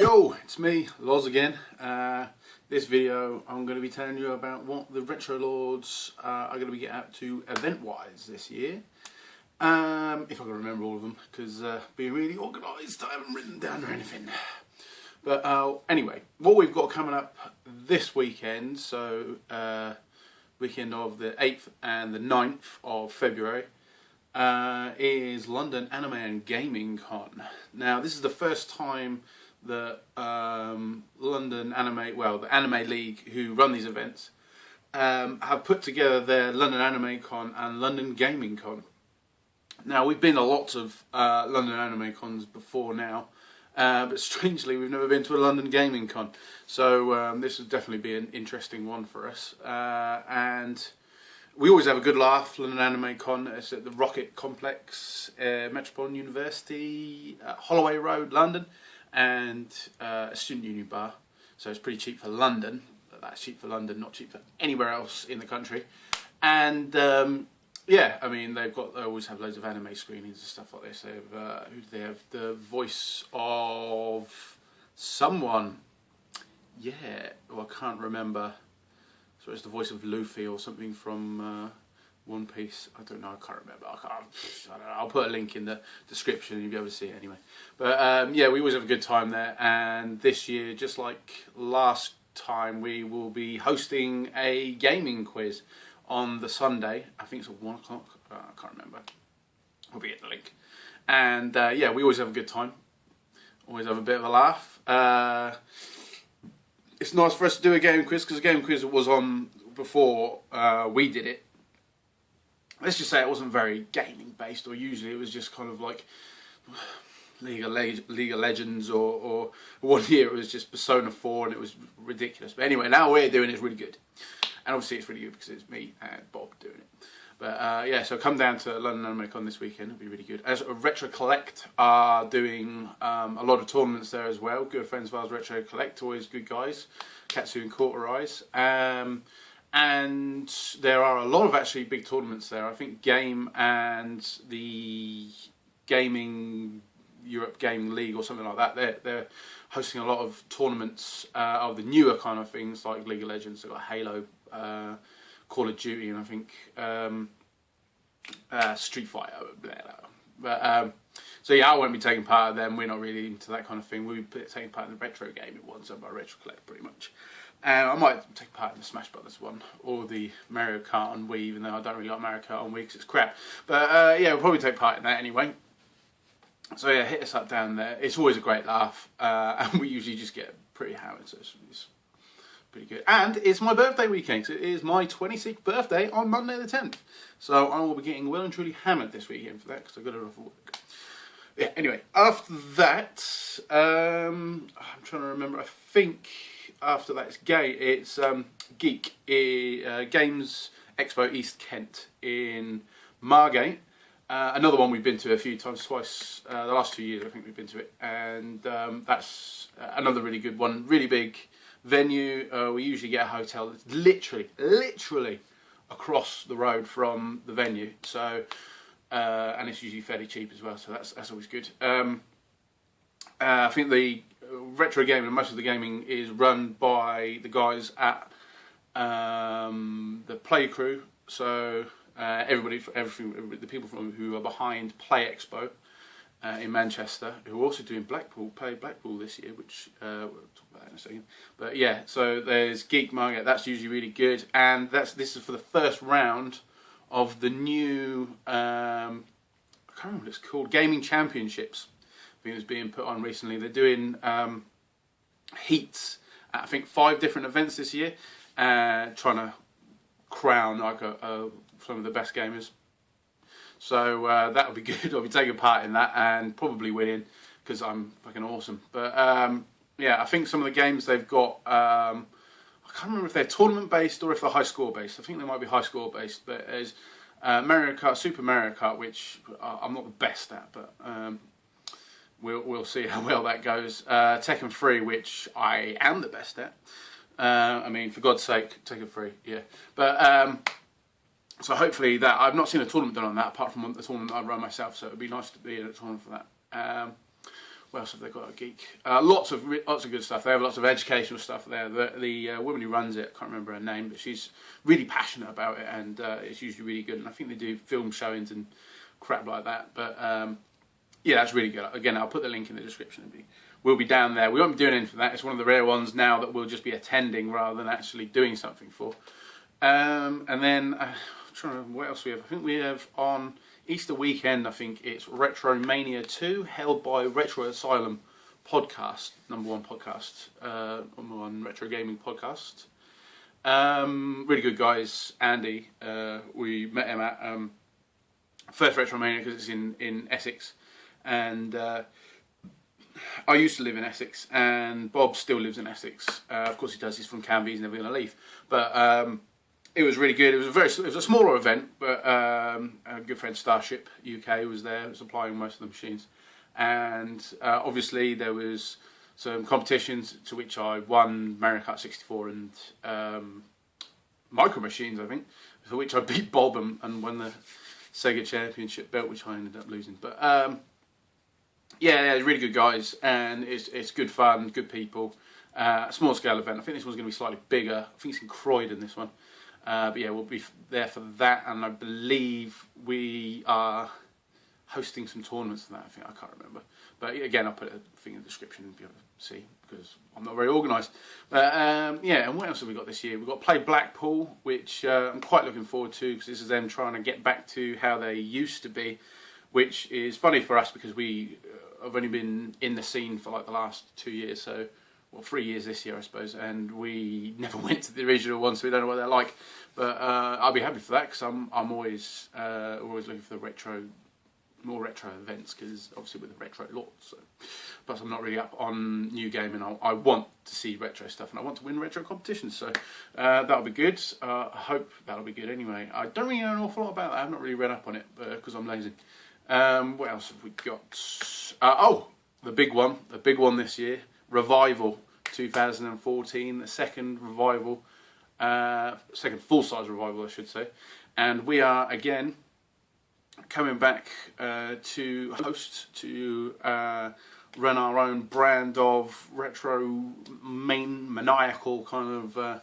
Yo, it's me, Loz again. This video I'm going to be telling you about what the Retro Lords are going to be getting up to event-wise this year. If I can remember all of them, because being really organised, I haven't written down or anything. But anyway, what we've got coming up this weekend, so weekend of the 8th and the 9th of February, is London Anime and Gaming Con. Now, this is the first time that London Anime, well, the Anime League, who run these events, have put together their London Anime Con and London Gaming Con. Now, we've been to lots of London Anime Cons before now, but strangely we've never been to a London Gaming Con, so this would definitely be an interesting one for us. And we always have a good laugh. London Anime Con is at the Rocket Complex, Metropolitan University, Holloway Road, London, and a student union bar, so it's pretty cheap for London. But that's cheap for London, not cheap for anywhere else in the country. And yeah, I mean, they always have loads of anime screenings and stuff like this. They have who do they have? The voice of someone, yeah, well, I can't remember. So it's the voice of Luffy or something from One Piece. I don't know, I can't remember. I don't know. I'll put a link in the description and you'll be able to see it anyway. But yeah, we always have a good time there. And this year, just like last time, we will be hosting a gaming quiz on the Sunday. I think it's at 1 o'clock. I can't remember. We'll be at the link. And yeah, we always have a good time. Always have a bit of a laugh. It's nice for us to do a game quiz, because the game quiz was on before we did it. Let's just say it wasn't very gaming based, or usually it was just kind of like League of Legends, or one year it was just Persona 4 and it was ridiculous. But anyway, now we're doing it, it's really good. And obviously it's really good because it's me and Bob doing it. But yeah, so come down to London Anime Con this weekend, it'll be really good. As Retro Collect are doing a lot of tournaments there as well. Good friends of ours, Retro Collect, always good guys. Katsu and Cauterize. And there are a lot of actually big tournaments there. I think Game and the Gaming Europe Gaming League or something like that, they're hosting a lot of tournaments of the newer kind of things like League of Legends. They've got Halo, Call of Duty, and I think Street Fighter. Blah, blah. But so yeah, I won't be taking part in them. We're not really into that kind of thing. We'll be taking part in the retro gaming ones, so by Retro Collect pretty much. I might take part in the Smash Brothers one, or the Mario Kart on Wii, even though I don't really like Mario Kart on Wii because it's crap. But yeah, we'll probably take part in that anyway. So yeah, hit us up down there. It's always a great laugh, and we usually just get pretty hammered, so it's pretty good. And it's my birthday weekend, so it is my 26th birthday on Monday the 10th. So I will be getting well and truly hammered this weekend for that, because I've got it off work. Yeah, anyway, after that, I'm trying to remember, I think after that it's GEEK, Games Expo East Kent in Margate. Another one we've been to a few times, twice, the last 2 years I think we've been to it, and that's another really good one, really big venue. We usually get a hotel that's literally across the road from the venue, so and it's usually fairly cheap as well, so that's always good. I think the retro gaming, most of the gaming is run by the guys at the Play Crew, so everybody, the people who are behind Play Expo in Manchester, who are also doing Play Blackpool this year, which we'll talk about in a second. But yeah, so there's GEEK Market, that's usually really good, and this is for the first round of the new, I can't remember what it's called, Gaming Championships. I think it's being put on recently. They're doing heats at, I think, 5 different events this year, trying to crown like some of the best gamers. So that'll be good. I'll be taking part in that and probably winning, because I'm fucking awesome. But yeah, I think some of the games they've got, I can't remember if they're tournament based or if they're high score based. I think they might be high score based. But there's Mario Kart, Super Mario Kart, which I'm not the best at, but we'll see how well that goes. Tekken 3, which I am the best at. I mean, for God's sake, Tekken 3, yeah. But so hopefully that, I've not seen a tournament done on that apart from the tournament I run myself, so it would be nice to be in a tournament for that. what else have they got at GEEK? Lots of good stuff. They have lots of educational stuff there. The woman who runs it, I can't remember her name, but she's really passionate about it, and it's usually really good. And I think they do film showings and crap like that. But yeah, that's really good. Again, I'll put the link in the description. We'll be down there. We won't be doing anything for that. It's one of the rare ones now that we'll just be attending rather than actually doing something for. And then, I'm trying to remember what else we have. I think we have on Easter weekend, I think it's Retromania 2, held by Retro Asylum podcast, #1 podcast, #1 retro gaming podcast. Really good guys. Andy, we met him at first Retromania because it's in Essex, and I used to live in Essex, and Bob still lives in Essex. Of course he does. He's from Canby. He's never going to leave, but. It was really good. It was a smaller event, but a good friend Starship UK was there, supplying most of the machines, and obviously there was some competitions to which I won Mario Kart 64 and Micro Machines, I think, for which I beat Bob and won the Sega Championship belt, which I ended up losing. But yeah, really good guys, and it's good fun, good people. Small scale event. I think this one's going to be slightly bigger. I think it's in Croydon, this one. But yeah, we'll be there for that, and I believe we are hosting some tournaments for that. I can't remember, but again, I'll put a thing in the description if you able to see, because I'm not very organised. But yeah, and what else have we got this year? We've got Play Blackpool, which I'm quite looking forward to, because this is them trying to get back to how they used to be, which is funny for us because we have only been in the scene for like the last 2 years, so. Well, 3 years this year, I suppose, and we never went to the original one, so we don't know what they're like. But I'll be happy for that, because I'm always looking for the more retro events, because obviously with the retro lords. So. Plus, I'm not really up on new gaming. I want to see retro stuff, and I want to win retro competitions. So that'll be good. I hope that'll be good. Anyway, I don't really know an awful lot about that. I've not really read up on it because I'm lazy. What else have we got? Oh, the big one this year. Revival 2014, the second revival, second full-size revival I should say, and we are again coming back to host, to run our own brand of retro maniacal kind of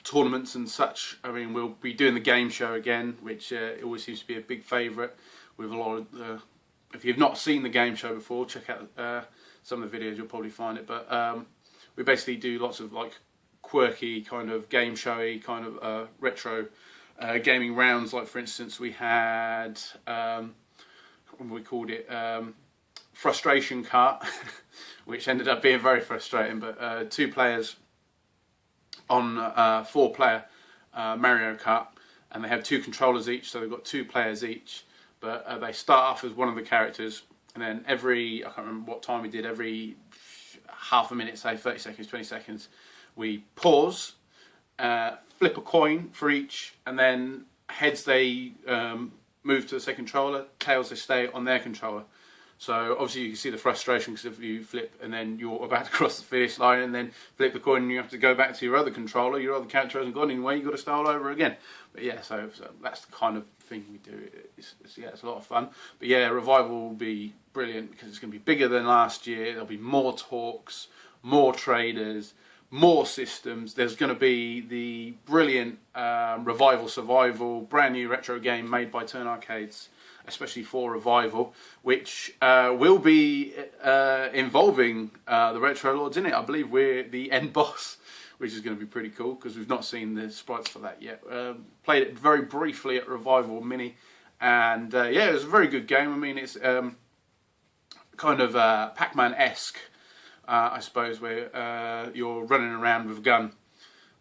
tournaments and such. I mean, we'll be doing the game show again, which always seems to be a big favourite with a lot of the. If you've not seen the game show before, check out some of the videos, you'll probably find it. But we basically do lots of like quirky kind of game showy kind of retro gaming rounds. Like for instance, we had we called it Frustration Kart, which ended up being very frustrating. But 2 players on 4-player Mario Kart, and they have 2 controllers each, so they've got 2 players each. But they start off as one of the characters, and then I can't remember what time we did, every half a minute, say 30 seconds, 20 seconds, we pause, flip a coin for each, and then heads they move to the second controller, tails they stay on their controller. So obviously you can see the frustration, because if you flip and then you're about to cross the finish line and then flip the coin and you have to go back to your other controller, your other character hasn't gone anywhere, you've got to start all over again. But yeah, so that's the kind of thing we do. Yeah, it's a lot of fun. But yeah, Revival will be brilliant because it's going to be bigger than last year. There'll be more talks, more traders, more systems. There's going to be the brilliant Revival Survival, brand new retro game made by Turn Arcades, especially for Revival, which will be involving the Retro Lords in it. I believe we're the end boss, which is going to be pretty cool because we've not seen the sprites for that yet. Played it very briefly at Revival Mini, and yeah, it was a very good game. I mean, it's kind of Pac-Man-esque, I suppose, where you're running around with a gun.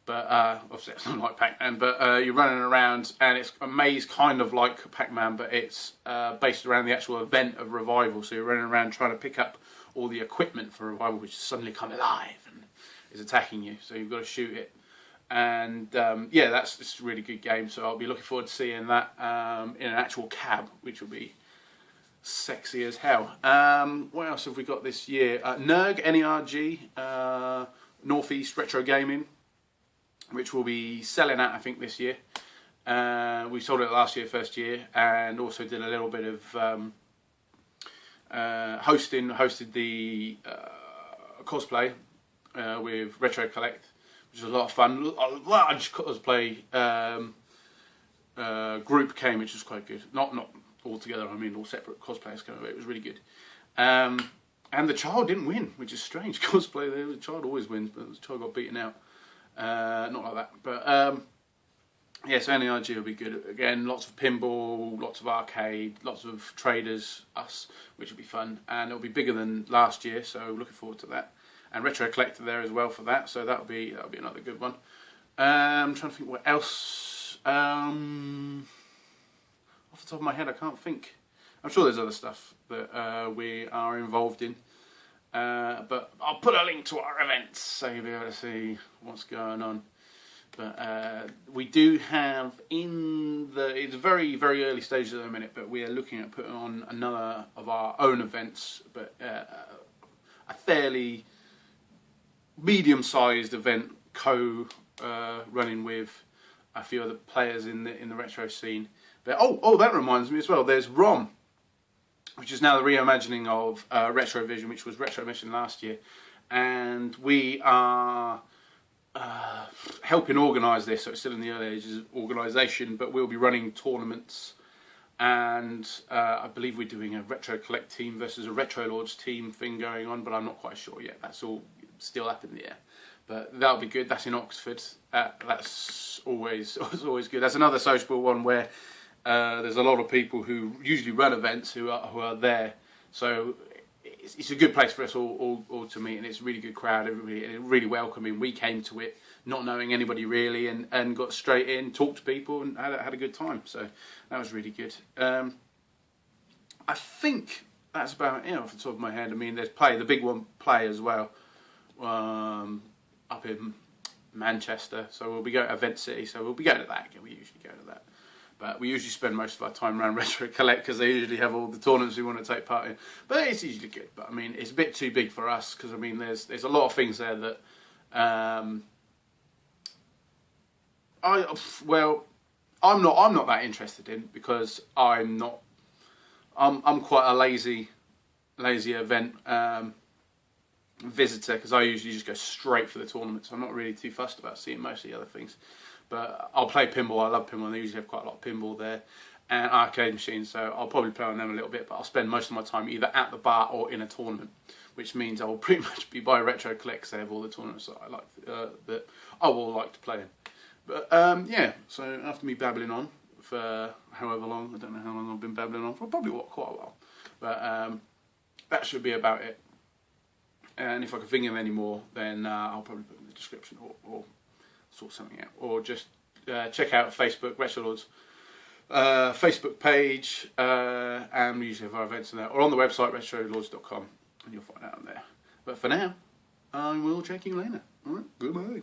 But obviously it's not like Pac-Man, but you're running around and it's a maze kind of like Pac-Man, but it's based around the actual event of Revival. So you're running around trying to pick up all the equipment for Revival, which has suddenly come alive and is attacking you. So you've got to shoot it. And yeah, it's a really good game. So I'll be looking forward to seeing that in an actual cab, which will be sexy as hell. What else have we got this year? NERG, N-E-R-G, Northeast Retro Gaming, which we'll be selling at, I think, this year. We sold it last year, first year, and also did a little bit of hosted the cosplay with Retro Collect, which was a lot of fun. A large cosplay group came, which was quite good. Not all together, I mean all separate cosplayers came. It was really good. And the child didn't win, which is strange. Cosplay, the child always wins, but the child got beaten out. Not like that, but yeah, so NERG will be good. Again, lots of pinball, lots of arcade, lots of traders, which will be fun. And it'll be bigger than last year, so looking forward to that. And Retro Collector there as well for that, so that'll be another good one. I'm trying to think what else. Off the top of my head, I can't think. I'm sure there's other stuff that we are involved in, but I'll put a link to our events so you'll be able to see what's going on. But we do have it's very early stages at the minute, but we are looking at putting on another of our own events, but a fairly medium-sized event running with a few other players in the retro scene. But oh, that reminds me as well. There's ROM, which is now the reimagining of Retrovision, which was Retro Mission last year, and we are helping organise this. So it's still in the early ages of organisation, but we'll be running tournaments, and I believe we're doing a Retro Collect team versus a Retro Lords team thing going on, but I'm not quite sure yet. That's all still up in the air. But that'll be good. That's in Oxford. That's always good. That's another sociable one where there's a lot of people who usually run events who are there. So it's a good place for us all to meet, and it's a really good crowd. Everybody really welcoming. We came to it not knowing anybody really, and got straight in, talked to people, and had a good time. So that was really good. I think that's about it off the top of my head. I mean, there's the big one play as well. Up in Manchester, so we'll be going to Event City, so we'll be going to that. We usually go to that, but we usually spend most of our time around Retro Collect because they usually have all the tournaments we want to take part in. But it's usually good. But I mean, it's a bit too big for us because I mean, there's a lot of things there that I'm not that interested in because I'm quite a lazy event visitor, because I usually just go straight for the tournament, so I'm not really too fussed about seeing most of the other things. But I'll play pinball. I love pinball, and they usually have quite a lot of pinball there, and arcade machines, so I'll probably play on them a little bit, but I'll spend most of my time either at the bar or in a tournament, which means I will pretty much be by Retro Collect, because they have all the tournaments that I like, that I will like to play in. But yeah, so after me babbling on for however long, I don't know how long I've been babbling on for, probably quite a while, but that should be about it. And if I can think of any more, then I'll probably put it in the description, or sort something out, or just check out Facebook, Retro Lords Facebook page, and we usually have our events on there, or on the website retrolords.com, and you'll find out on there. But for now, I will check you later. Alright, goodbye.